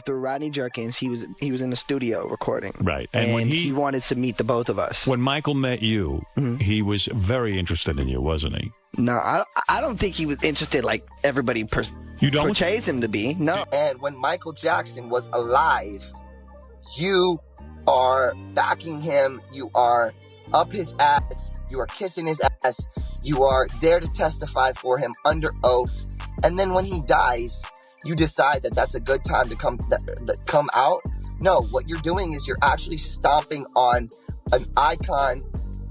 Through Rodney Jerkins, he was in the studio recording. Right. And when he wanted to meet the both of us. When Michael met you, he was very interested in you, wasn't he? No, I don't think he was interested like everybody you don't? portrays him to be. No. And when Michael Jackson was alive, you are backing him, you are up his ass, you are kissing his ass, you are there to testify for him under oath. And then when he dies, you decide that that's a good time to come out. No, what you're doing is you're actually stomping on an icon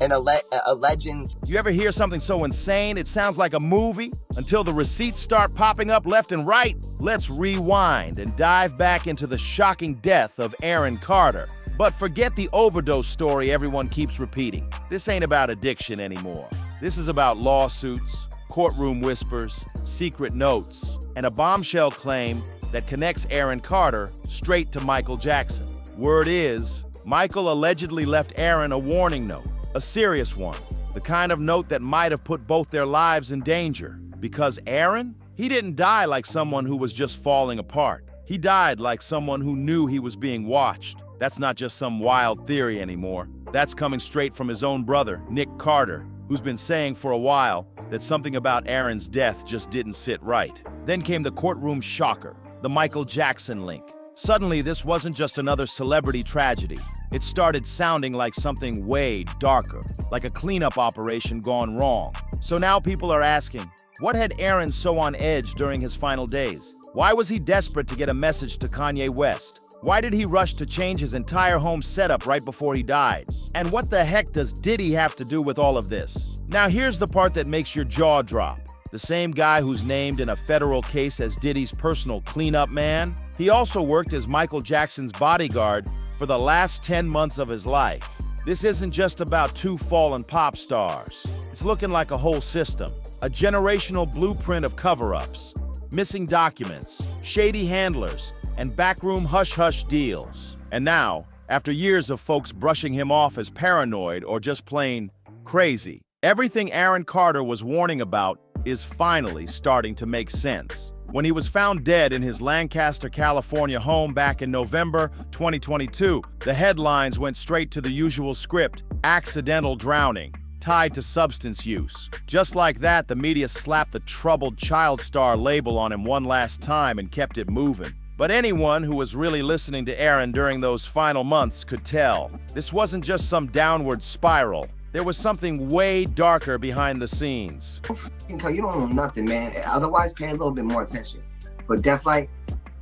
and a legend. You ever hear something so insane it sounds like a movie? Until the receipts start popping up left and right, let's rewind and dive back into the shocking death of Aaron Carter. But forget the overdose story everyone keeps repeating. This ain't about addiction anymore. This is about lawsuits, courtroom whispers, secret notes, and a bombshell claim that connects Aaron Carter straight to Michael Jackson. Word is, Michael allegedly left Aaron a warning note, a serious one, the kind of note that might have put both their lives in danger. Because Aaron, he didn't die like someone who was just falling apart. He died like someone who knew he was being watched. That's not just some wild theory anymore. That's coming straight from his own brother, Nick Carter, who's been saying for a while that something about Aaron's death just didn't sit right. Then came the courtroom shocker, the Michael Jackson link. Suddenly, this wasn't just another celebrity tragedy. It started sounding like something way darker, like a cleanup operation gone wrong. So now people are asking, what had Aaron so on edge during his final days? Why was he desperate to get a message to Kanye West? Why did he rush to change his entire home setup right before he died? And what the heck does Diddy have to do with all of this? Now here's the part that makes your jaw drop. The same guy who's named in a federal case as Diddy's personal cleanup man, he also worked as Michael Jackson's bodyguard for the last 10 months of his life. This isn't just about two fallen pop stars. It's looking like a whole system, a generational blueprint of cover-ups, missing documents, shady handlers, and backroom hush-hush deals. And now, after years of folks brushing him off as paranoid or just plain crazy, everything Aaron Carter was warning about is finally starting to make sense. When he was found dead in his Lancaster, California home back in November 2022, the headlines went straight to the usual script, accidental drowning, tied to substance use. Just like that, the media slapped the troubled child star label on him one last time and kept it moving. But anyone who was really listening to Aaron during those final months could tell. This wasn't just some downward spiral. There was something way darker behind the scenes. You don't know nothing, man. Otherwise, pay a little bit more attention. But Def Light,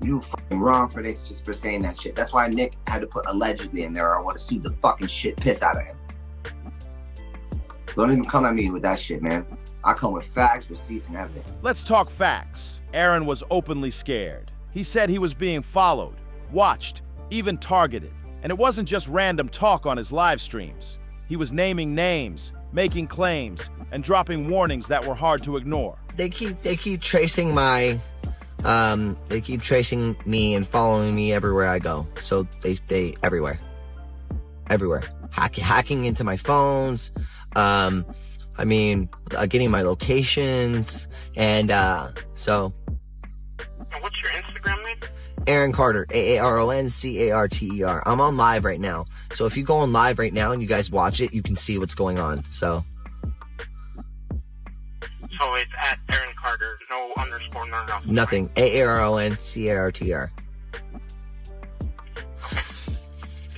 you fucking wrong for this, just for saying that shit. That's why Nick had to put allegedly in there, or I would have sued the fucking shit piss out of him. Don't even come at me with that shit, man. I come with facts, receipts, and evidence. Let's talk facts. Aaron was openly scared. He said he was being followed, watched, even targeted. And it wasn't just random talk on his live streams. He was naming names, making claims, and dropping warnings that were hard to ignore. They keep tracing they keep tracing me and following me everywhere I go. So they everywhere. Hacking into my phones, getting my locations, and so. And what's your Instagram name? Aaron Carter, AARONCARTER. I'm on live right now. So if you go on live right now and you guys watch it, you can see what's going on. So it's at Aaron Carter, no underscore, no nothing. Nothing. AARONCARTER.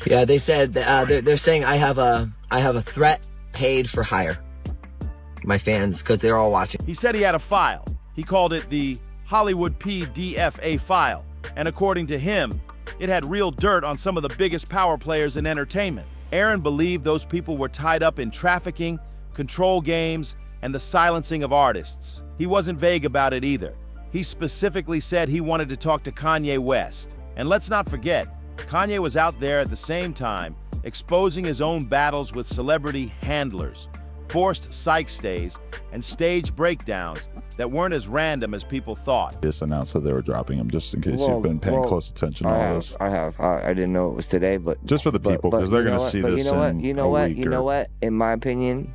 Yeah, they said they're saying I have a threat paid for hire. My fans, because they're all watching. He said he had a file. He called it the Hollywood PDFA file. And according to him, it had real dirt on some of the biggest power players in entertainment. Aaron believed those people were tied up in trafficking, control games, and the silencing of artists. He wasn't vague about it either. He specifically said he wanted to talk to Kanye West. And let's not forget, Kanye was out there at the same time, exposing his own battles with celebrity handlers, forced psych stays, and stage breakdowns that weren't as random as people thought. Just announced that they were dropping him, just in case you've been paying close attention to all this. I have. I didn't know it was today, but just for the people, because they're going to see this in a week. You know what? In my opinion,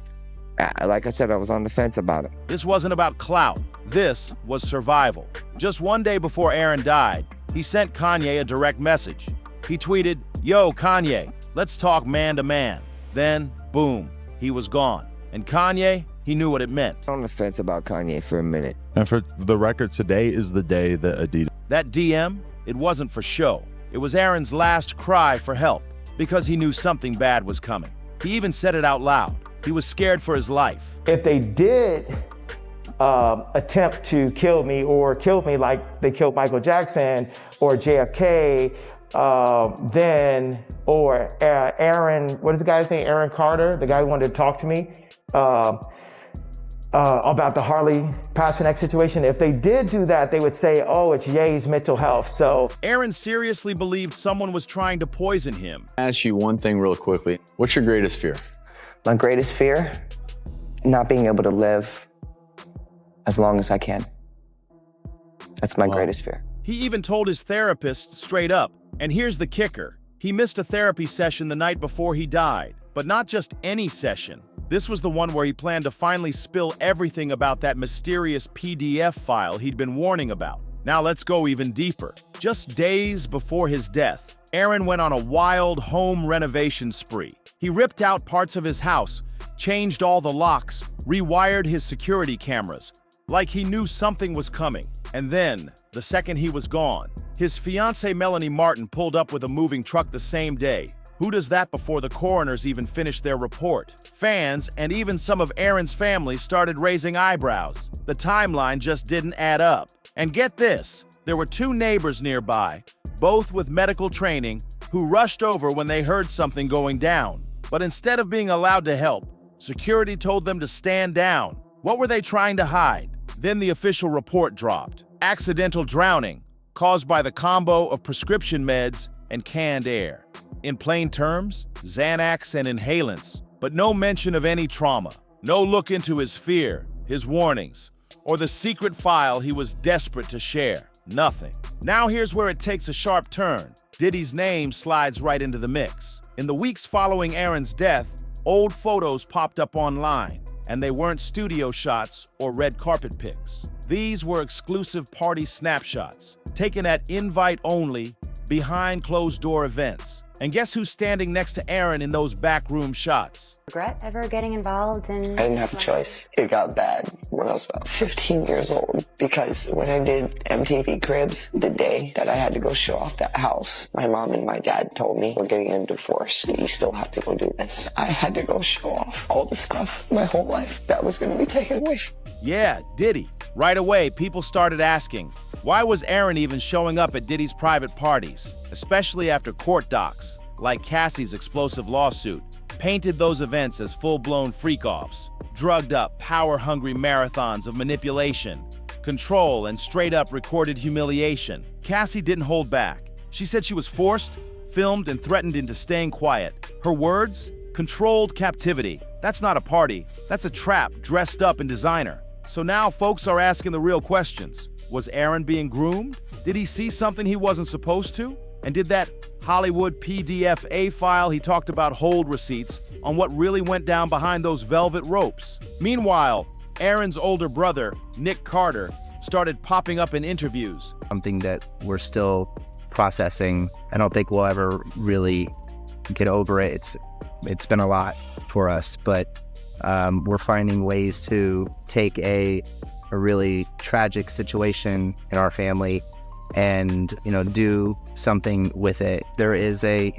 like I said, I was on the fence about it. This wasn't about clout. This was survival. Just one day before Aaron died, He sent Kanye a direct message. He tweeted, "Yo, Kanye, let's talk man to man." Then, boom, he was gone. And Kanye, he knew what it meant. On the fence about Kanye for a minute. And for the record, today is the day that Adidas. That DM, it wasn't for show. It was Aaron's last cry for help because he knew something bad was coming. He even said it out loud. He was scared for his life. If they did attempt to kill me or kill me like they killed Michael Jackson or JFK, or Aaron, what is the guy's name? Aaron Carter, the guy who wanted to talk to me about the Harley Pasternak situation. If they did do that, they would say, oh, it's Ye's mental health. So Aaron seriously believed someone was trying to poison him. I'll ask you one thing real quickly. What's your greatest fear? My greatest fear? Not being able to live as long as I can. That's my greatest fear. He even told his therapist straight up. And here's the kicker. He missed a therapy session the night before he died. But not just any session. This was the one where he planned to finally spill everything about that mysterious PDF file he'd been warning about. Now let's go even deeper. Just days before his death, Aaron went on a wild home renovation spree. He ripped out parts of his house, changed all the locks, rewired his security cameras, like he knew something was coming. And then, the second he was gone, his fiancée Melanie Martin pulled up with a moving truck the same day. Who does that before the coroners even finished their report? Fans and even some of Aaron's family started raising eyebrows. The timeline just didn't add up. And get this, there were two neighbors nearby, both with medical training, who rushed over when they heard something going down. But instead of being allowed to help, security told them to stand down. What were they trying to hide? Then the official report dropped. Accidental drowning, caused by the combo of prescription meds and canned air. In plain terms, Xanax and inhalants, but no mention of any trauma. No look into his fear, his warnings, or the secret file he was desperate to share. Nothing. Now here's where it takes a sharp turn. Diddy's name slides right into the mix. In the weeks following Aaron's death, old photos popped up online, and they weren't studio shots or red carpet pics. These were exclusive party snapshots, taken at invite-only, behind-closed-door events. And guess who's standing next to Aaron in those backroom shots? Regret ever getting involved in... I didn't have a choice. It got bad when I was about 15 years old because when I did MTV Cribs, the day that I had to go show off that house, my mom and my dad told me, we're getting a divorce. You still have to go do this. I had to go show off all the stuff my whole life that was going to be taken away from me. Yeah, Diddy. Right away, people started asking, why was Aaron even showing up at Diddy's private parties? Especially after court docs, like Cassie's explosive lawsuit, painted those events as full-blown freak-offs, drugged up, power-hungry marathons of manipulation, control, and straight-up recorded humiliation. Cassie didn't hold back. She said she was forced, filmed, and threatened into staying quiet. Her words? Controlled captivity. That's not a party. That's a trap dressed up in designer. So now folks are asking the real questions. Was Aaron being groomed? Did he see something he wasn't supposed to? And did that Hollywood PDF-A file he talked about hold receipts on what really went down behind those velvet ropes? Meanwhile, Aaron's older brother, Nick Carter, started popping up in interviews. Something that we're still processing. I don't think we'll ever really get over it. It's been a lot for us, but we're finding ways to take a really tragic situation in our family and, do something with it. There is a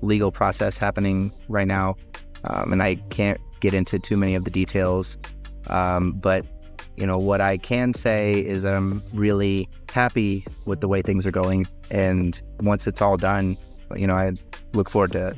legal process happening right now, and I can't get into too many of the details. But, what I can say is that I'm really happy with the way things are going. And once it's all done, I look forward to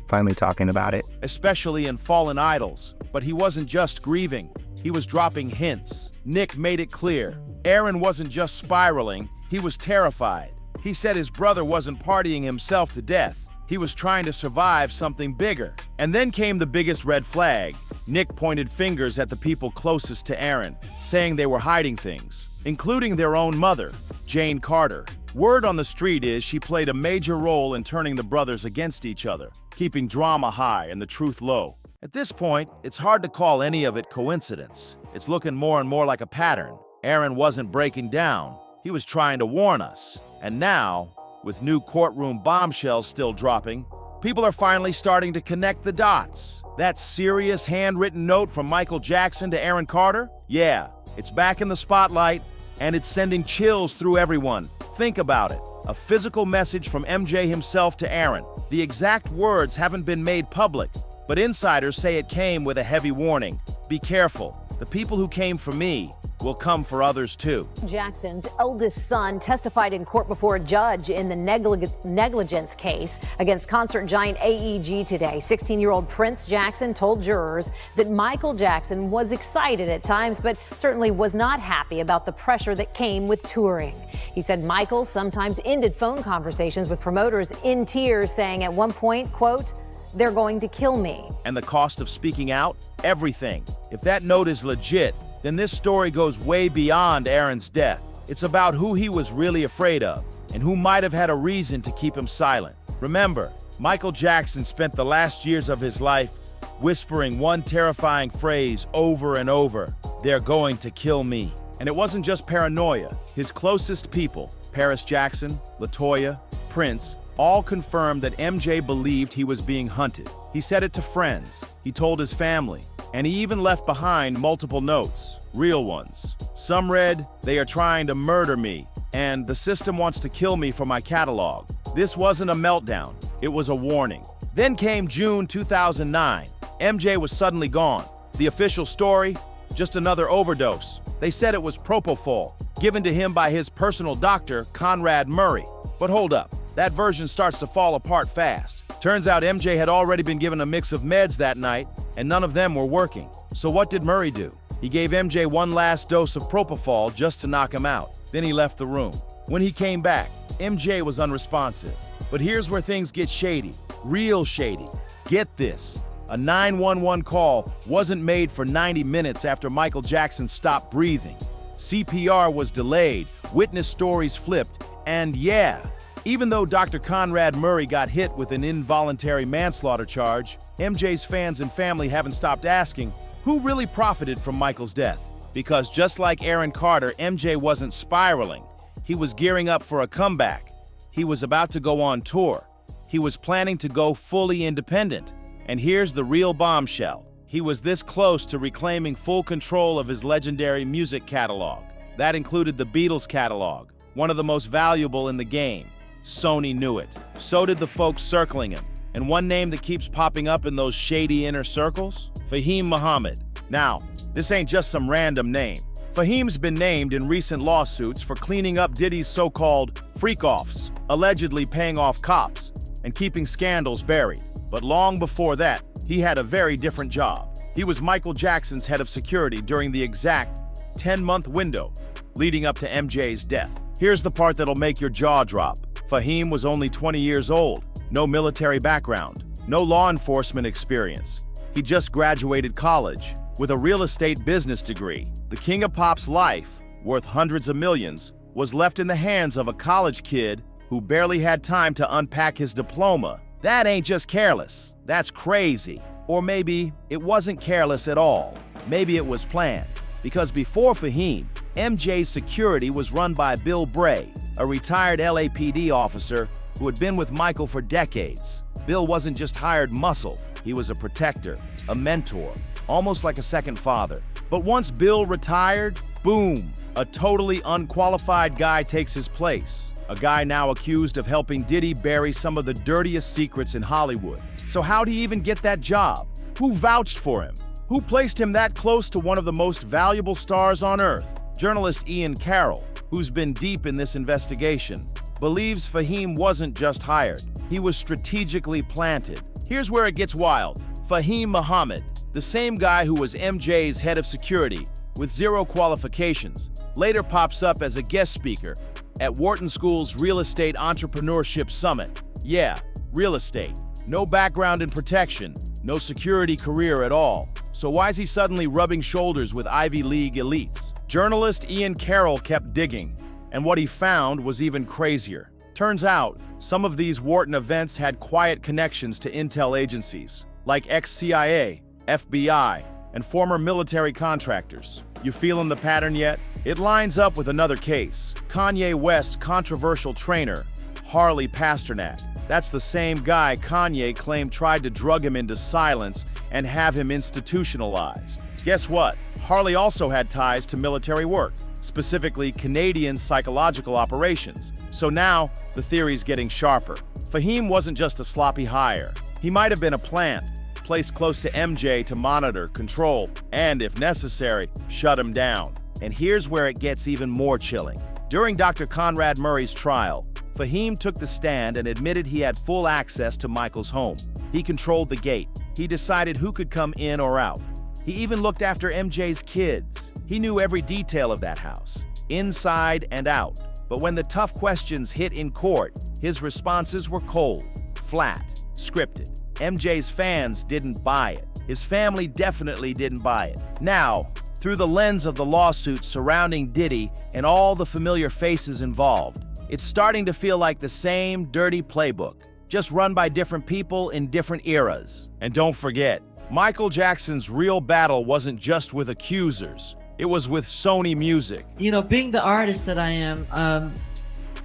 finally talking about it. Especially in Fallen Idols. But he wasn't just grieving. He was dropping hints. Nick made it clear. Aaron wasn't just spiraling, he was terrified. He said his brother wasn't partying himself to death. He was trying to survive something bigger. And then came the biggest red flag. Nick pointed fingers at the people closest to Aaron, saying they were hiding things, including their own mother, Jane Carter. Word on the street is she played a major role in turning the brothers against each other, keeping drama high and the truth low. At this point, it's hard to call any of it coincidence. It's looking more and more like a pattern. Aaron wasn't breaking down. He was trying to warn us. And now, with new courtroom bombshells still dropping, people are finally starting to connect the dots. That serious handwritten note from Michael Jackson to Aaron Carter? Yeah, it's back in the spotlight, and it's sending chills through everyone. Think about it. A physical message from MJ himself to Aaron. The exact words haven't been made public, but insiders say it came with a heavy warning. Be careful. The people who came for me will come for others too. Jackson's eldest son testified in court before a judge in the negligence case against concert giant AEG today. 16-year-old Prince Jackson told jurors that Michael Jackson was excited at times, but certainly was not happy about the pressure that came with touring. He said Michael sometimes ended phone conversations with promoters in tears, saying at one point, quote, "They're going to kill me." And the cost of speaking out? Everything. If that note is legit, then this story goes way beyond Aaron's death. It's about who he was really afraid of and who might have had a reason to keep him silent. Remember, Michael Jackson spent the last years of his life whispering one terrifying phrase over and over, "They're going to kill me." And it wasn't just paranoia. His closest people, Paris Jackson, LaToya, Prince, all confirmed that MJ believed he was being hunted. He said it to friends, he told his family, and he even left behind multiple notes, real ones. Some read, "They are trying to murder me," and "The system wants to kill me for my catalog." This wasn't a meltdown, it was a warning. Then came June 2009. MJ was suddenly gone. The official story? Just another overdose. They said it was propofol, given to him by his personal doctor, Conrad Murray. But hold up, that version starts to fall apart fast. Turns out MJ had already been given a mix of meds that night, and none of them were working. So what did Murray do? He gave MJ one last dose of propofol just to knock him out. Then he left the room. When he came back, MJ was unresponsive. But here's where things get shady, real shady. Get this, a 911 call wasn't made for 90 minutes after Michael Jackson stopped breathing. CPR was delayed, witness stories flipped, and yeah, even though Dr. Conrad Murray got hit with an involuntary manslaughter charge, MJ's fans and family haven't stopped asking, who really profited from Michael's death? Because just like Aaron Carter, MJ wasn't spiraling. He was gearing up for a comeback. He was about to go on tour. He was planning to go fully independent. And here's the real bombshell. He was this close to reclaiming full control of his legendary music catalog. That included the Beatles catalog, one of the most valuable in the game. Sony knew it. So did the folks circling him. And one name that keeps popping up in those shady inner circles? Fahhem Muhammad. Now, this ain't just some random name. Fahhem's been named in recent lawsuits for cleaning up Diddy's so-called freak-offs, allegedly paying off cops and keeping scandals buried. But long before that, he had a very different job. He was Michael Jackson's head of security during the exact 10-month window leading up to MJ's death. Here's the part that'll make your jaw drop. Fahhem was only 20 years old, no military background, no law enforcement experience. He just graduated college with a real estate business degree. The king of pop's life, worth hundreds of millions, was left in the hands of a college kid who barely had time to unpack his diploma. That ain't just careless, that's crazy. Or maybe it wasn't careless at all. Maybe it was planned. Because before Fahhem, MJ's security was run by Bill Bray, a retired LAPD officer who had been with Michael for decades. Bill wasn't just hired muscle, he was a protector, a mentor, almost like a second father. But once Bill retired, boom, a totally unqualified guy takes his place. A guy now accused of helping Diddy bury some of the dirtiest secrets in Hollywood. So how'd he even get that job? Who vouched for him? Who placed him that close to one of the most valuable stars on earth? Journalist Ian Carroll, who's been deep in this investigation, believes Fahhem wasn't just hired. He was strategically planted. Here's where it gets wild. Fahhem Muhammad, the same guy who was MJ's head of security with zero qualifications, later pops up as a guest speaker at Wharton School's Real Estate Entrepreneurship Summit. Yeah, real estate. No background in protection, no security career at all. So why is he suddenly rubbing shoulders with Ivy League elites? Journalist Ian Carroll kept digging, and what he found was even crazier. Turns out, some of these Wharton events had quiet connections to intel agencies, like ex-CIA, FBI, and former military contractors. You feeling the pattern yet? It lines up with another case. Kanye West's controversial trainer, Harley Pasternak. That's the same guy Kanye claimed tried to drug him into silence and have him institutionalized. Guess what? Harley also had ties to military work, specifically Canadian psychological operations. So now, the theory's getting sharper. Fahhem wasn't just a sloppy hire. He might have been a plant, placed close to MJ to monitor, control, and, if necessary, shut him down. And here's where it gets even more chilling. During Dr. Conrad Murray's trial, Fahhem took the stand and admitted he had full access to Michael's home. He controlled the gate. He decided who could come in or out. He even looked after MJ's kids. He knew every detail of that house, inside and out. But when the tough questions hit in court, his responses were cold, flat, scripted. MJ's fans didn't buy it. His family definitely didn't buy it. Now, through the lens of the lawsuit surrounding Diddy and all the familiar faces involved, it's starting to feel like the same dirty playbook, just run by different people in different eras. And don't forget, Michael Jackson's real battle wasn't just with accusers. It was with Sony Music. You know, being the artist that I am,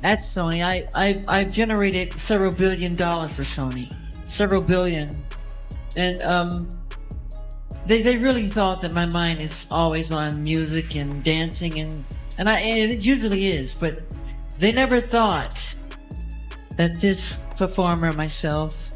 at Sony, I've generated several $1 billion for Sony. Several billion. And they really thought that my mind is always on music and dancing and it usually is, but they never thought that this performer, myself,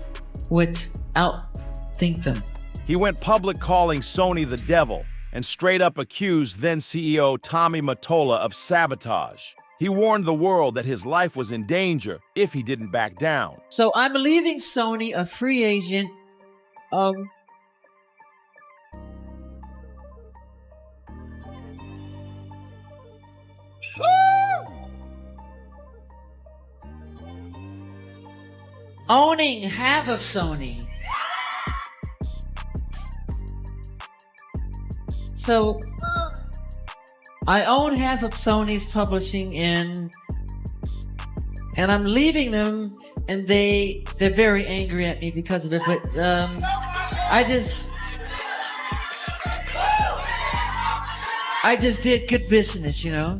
would outthink them. He went public calling Sony the devil and straight up accused then CEO Tommy Mottola of sabotage. He warned the world that his life was in danger if he didn't back down. So I'm leaving Sony a free agent. Owning half of Sony. So I own half of Sony's publishing and I'm leaving them, and they're very angry at me because of it, but I just did good business, you know.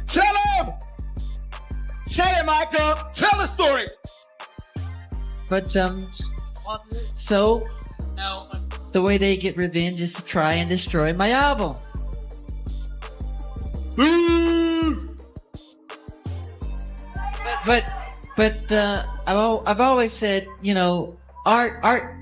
Tell him! Say it, Michael! Tell the story! But, so, the way they get revenge is to try and destroy my album. But I've always said, you know,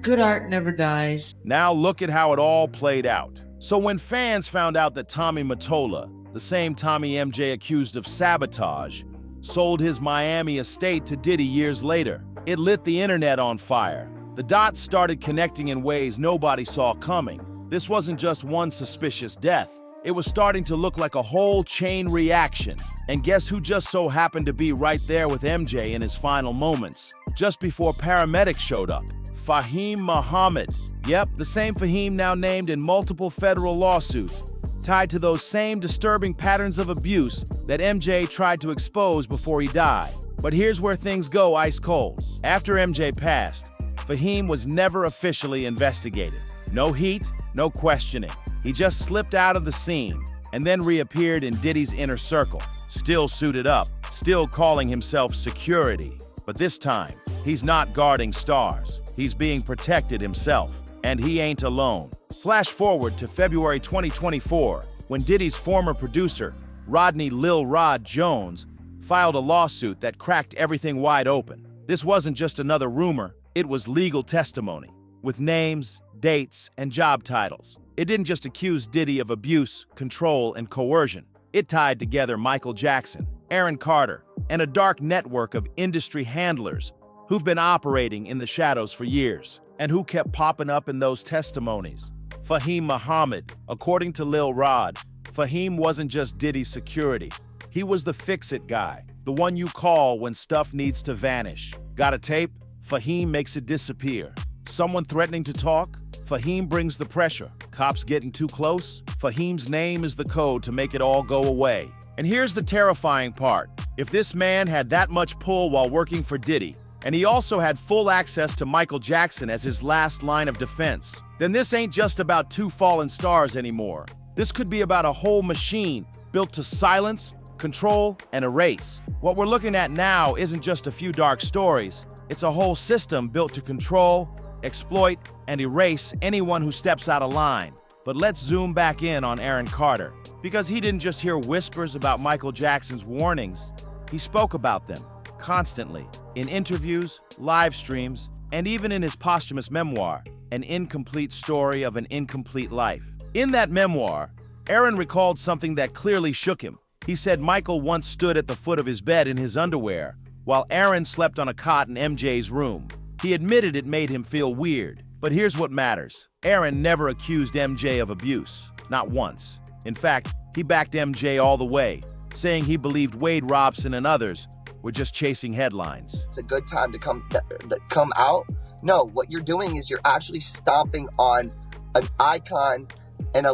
good art never dies. Now look at how it all played out. So when fans found out that Tommy Mottola, the same Tommy MJ accused of sabotage, sold his Miami estate to Diddy years later, it lit the internet on fire. The dots started connecting in ways nobody saw coming. This wasn't just one suspicious death. It was starting to look like a whole chain reaction. And guess who just so happened to be right there with MJ in his final moments, just before paramedics showed up? Fahhem Muhammad. Yep, the same Fahhem now named in multiple federal lawsuits, tied to those same disturbing patterns of abuse that MJ tried to expose before he died. But here's where things go ice cold. After MJ passed, Fahhem was never officially investigated. No heat, no questioning. He just slipped out of the scene and then reappeared in Diddy's inner circle, still suited up, still calling himself security. But this time, he's not guarding stars. He's being protected himself, and he ain't alone. Flash forward to February 2024, when Diddy's former producer, Rodney Lil Rod Jones, filed a lawsuit that cracked everything wide open. This wasn't just another rumor, it was legal testimony, with names, dates, and job titles. It didn't just accuse Diddy of abuse, control, and coercion. It tied together Michael Jackson, Aaron Carter, and a dark network of industry handlers who've been operating in the shadows for years, and who kept popping up in those testimonies. Fahhem Muhammad. According to Lil Rod, Fahhem wasn't just Diddy's security. He was the fix-it guy, the one you call when stuff needs to vanish. Got a tape? Fahhem makes it disappear. Someone threatening to talk? Fahhem brings the pressure. Cops getting too close? Fahhem's name is the code to make it all go away. And here's the terrifying part. If this man had that much pull while working for Diddy, and he also had full access to Michael Jackson as his last line of defense, then this ain't just about two fallen stars anymore. This could be about a whole machine built to silence, control, and erase. What we're looking at now isn't just a few dark stories. It's a whole system built to control, exploit, and erase anyone who steps out of line. But let's zoom back in on Aaron Carter, because he didn't just hear whispers about Michael Jackson's warnings. He spoke about them constantly in interviews, live streams, and even in his posthumous memoir, An Incomplete Story of an Incomplete Life. In that memoir, Aaron recalled something that clearly shook him. He said Michael once stood at the foot of his bed in his underwear, while Aaron slept on a cot in MJ's room. He admitted it made him feel weird. But here's what matters. Aaron never accused MJ of abuse, not once. In fact, he backed MJ all the way, saying he believed Wade Robson and others were just chasing headlines. It's a good time to come out. No, what you're doing is you're actually stomping on an icon and a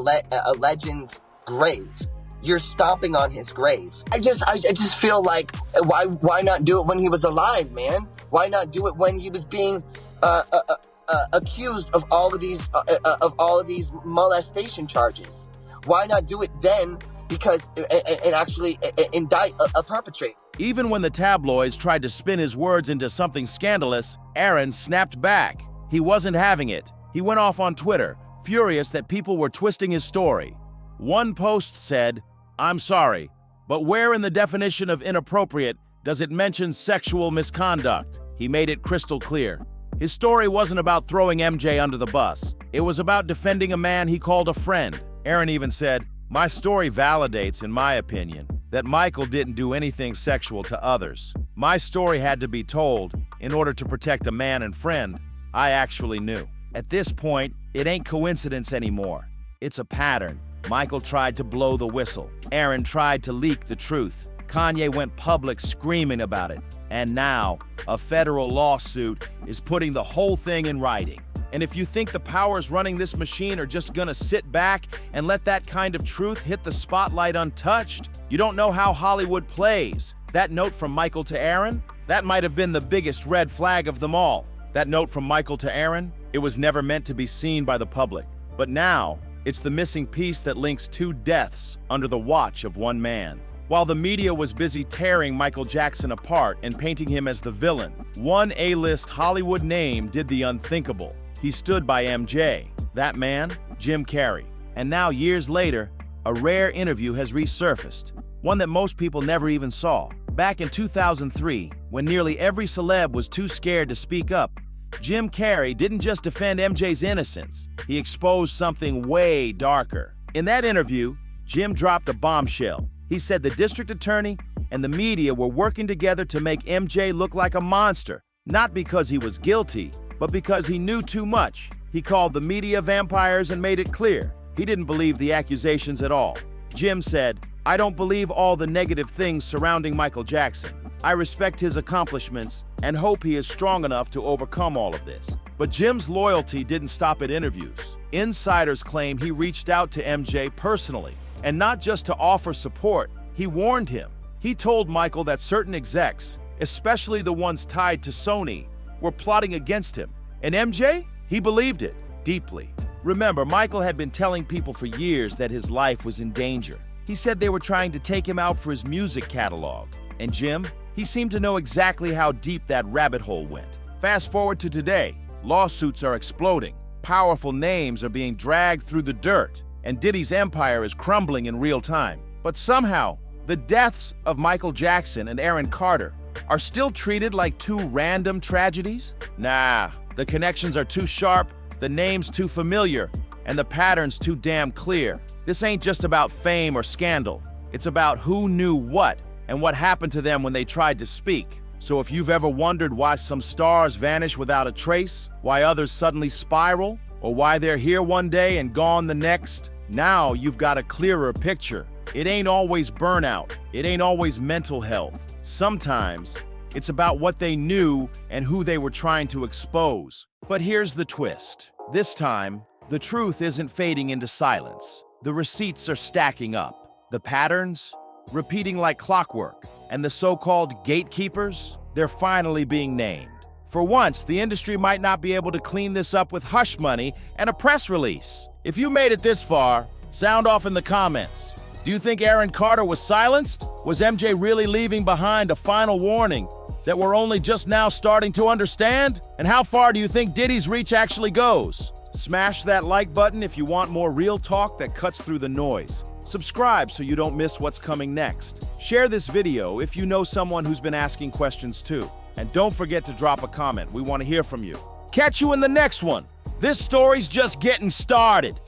legend's grave. You're stomping on his grave. I just feel like why not do it when he was alive, man? Why not do it when he was being accused of all of these molestation charges? Why not do it then? Because and actually indict a perpetrator. Even when the tabloids tried to spin his words into something scandalous, Aaron snapped back. He wasn't having it. He went off on Twitter, furious that people were twisting his story. One post said, "I'm sorry, but where in the definition of inappropriate does it mention sexual misconduct?" He made it crystal clear. His story wasn't about throwing MJ under the bus. It was about defending a man he called a friend. Aaron even said, "My story validates, in my opinion, that Michael didn't do anything sexual to others. My story had to be told in order to protect a man and friend I actually knew." At this point, it ain't coincidence anymore. It's a pattern. Michael tried to blow the whistle. Aaron tried to leak the truth. Kanye went public screaming about it. And now, a federal lawsuit is putting the whole thing in writing. And if you think the powers running this machine are just gonna sit back and let that kind of truth hit the spotlight untouched, you don't know how Hollywood plays. That note from Michael to Aaron, that might have been the biggest red flag of them all. That note from Michael to Aaron, it was never meant to be seen by the public. But now, it's the missing piece that links two deaths under the watch of one man. While the media was busy tearing Michael Jackson apart and painting him as the villain, one A-list Hollywood name did the unthinkable. He stood by MJ. That man, Jim Carrey. And now, years later, a rare interview has resurfaced, one that most people never even saw. Back in 2003, when nearly every celeb was too scared to speak up, Jim Carrey didn't just defend MJ's innocence, he exposed something way darker. In that interview, Jim dropped a bombshell. He said the district attorney and the media were working together to make MJ look like a monster, not because he was guilty, but because he knew too much. He called the media vampires and made it clear he didn't believe the accusations at all. Jim said, "I don't believe all the negative things surrounding Michael Jackson. I respect his accomplishments and hope he is strong enough to overcome all of this." But Jim's loyalty didn't stop at interviews. Insiders claim he reached out to MJ personally, and not just to offer support, he warned him. He told Michael that certain execs, especially the ones tied to Sony, were plotting against him. And MJ? He believed it deeply. Remember, Michael had been telling people for years that his life was in danger. He said they were trying to take him out for his music catalog. And Jim? He seemed to know exactly how deep that rabbit hole went. Fast forward to today, lawsuits are exploding. Powerful names are being dragged through the dirt, and Diddy's empire is crumbling in real time. But somehow, the deaths of Michael Jackson and Aaron Carter are still treated like two random tragedies? Nah, the connections are too sharp, the names too familiar, and the patterns too damn clear. This ain't just about fame or scandal. It's about who knew what and what happened to them when they tried to speak. So if you've ever wondered why some stars vanish without a trace, why others suddenly spiral, or why they're here one day and gone the next, now you've got a clearer picture. It ain't always burnout. It ain't always mental health. Sometimes it's about what they knew and who they were trying to expose. But here's the twist. This time, the truth isn't fading into silence. The receipts are stacking up. The patterns, repeating like clockwork. And the so-called gatekeepers, they're finally being named. For once, the industry might not be able to clean this up with hush money and a press release. If you made it this far, sound off in the comments. Do you think Aaron Carter was silenced? Was MJ really leaving behind a final warning that we're only just now starting to understand? And how far do you think Diddy's reach actually goes? Smash that like button if you want more real talk that cuts through the noise. Subscribe so you don't miss what's coming next. Share this video if you know someone who's been asking questions too. And don't forget to drop a comment. We want to hear from you. Catch you in the next one. This story's just getting started.